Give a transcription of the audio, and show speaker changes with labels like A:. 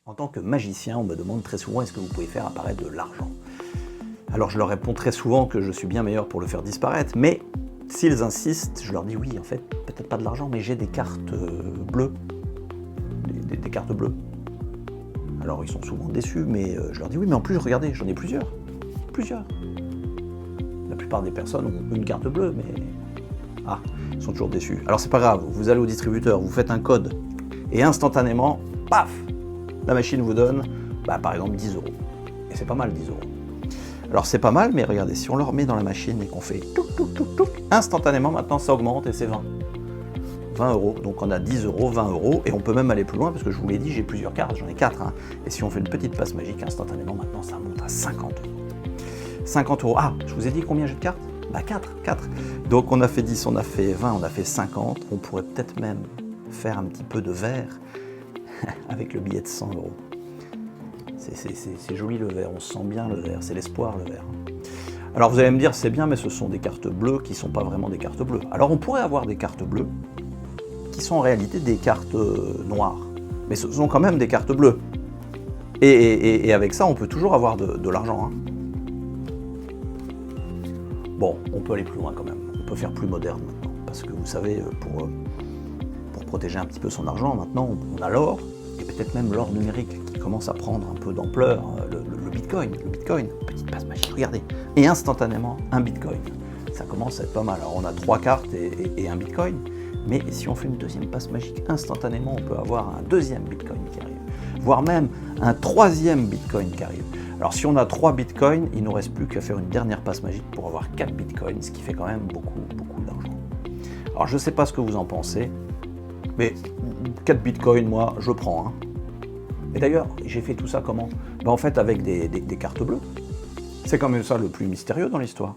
A: En tant que magicien, on me demande très souvent est-ce que vous pouvez faire apparaître de l'argent. Alors je leur réponds très souvent que je suis bien meilleur pour le faire disparaître, mais s'ils insistent, je leur dis oui, en fait, peut-être pas de l'argent, mais j'ai des cartes bleues. Des cartes bleues. Alors ils sont souvent déçus, mais je leur dis oui, mais en plus, regardez, j'en ai plusieurs. Plusieurs. La plupart des personnes ont une carte bleue, mais... Ah, ils sont toujours déçus. Alors c'est pas grave, vous allez au distributeur, vous faites un code, et instantanément, paf, la machine vous donne, par exemple, 10 €. Et c'est pas mal, 10 €. Alors c'est pas mal, mais regardez, si on le remet dans la machine et qu'on fait touc, touc, touc, touc, instantanément, maintenant, ça augmente et c'est 20. 20 €. Donc on a 10 €, 20 €, et on peut même aller plus loin, parce que je vous l'ai dit, j'ai plusieurs cartes, j'en ai 4. Hein. Et si on fait une petite passe magique, instantanément, maintenant, ça monte à 50 €. 50 €. Ah, je vous ai dit combien j'ai de cartes ? 4. Donc on a fait 10, on a fait 20, on a fait 50. On pourrait peut-être même faire un petit peu de verre avec le billet de 100 €. C'est joli le verre, on sent bien le verre, c'est l'espoir le verre. Alors vous allez me dire, c'est bien, mais ce sont des cartes bleues qui ne sont pas vraiment des cartes bleues. Alors on pourrait avoir des cartes bleues qui sont en réalité des cartes noires, mais ce sont quand même des cartes bleues. Et avec ça, on peut toujours avoir de l'argent. Hein. Bon, on peut aller plus loin quand même, on peut faire plus moderne maintenant, parce que vous savez, pour protéger un petit peu son argent, maintenant on a l'or, et peut-être même l'or numérique qui commence à prendre un peu d'ampleur, le bitcoin, petite passe magique, regardez, et instantanément un bitcoin, ça commence à être pas mal. Alors on a 3 cartes et un bitcoin, mais si on fait une deuxième passe magique, instantanément on peut avoir un deuxième bitcoin qui arrive, voire même un troisième bitcoin qui arrive. Alors si on a 3 bitcoins, il ne nous reste plus qu'à faire une dernière passe magique pour avoir 4 bitcoins, ce qui fait quand même beaucoup d'argent. Alors je ne sais pas ce que vous en pensez, mais 4 bitcoins, moi, je prends. Hein. Et d'ailleurs, j'ai fait tout ça comment ? En fait, avec des cartes bleues. C'est quand même ça le plus mystérieux dans l'histoire.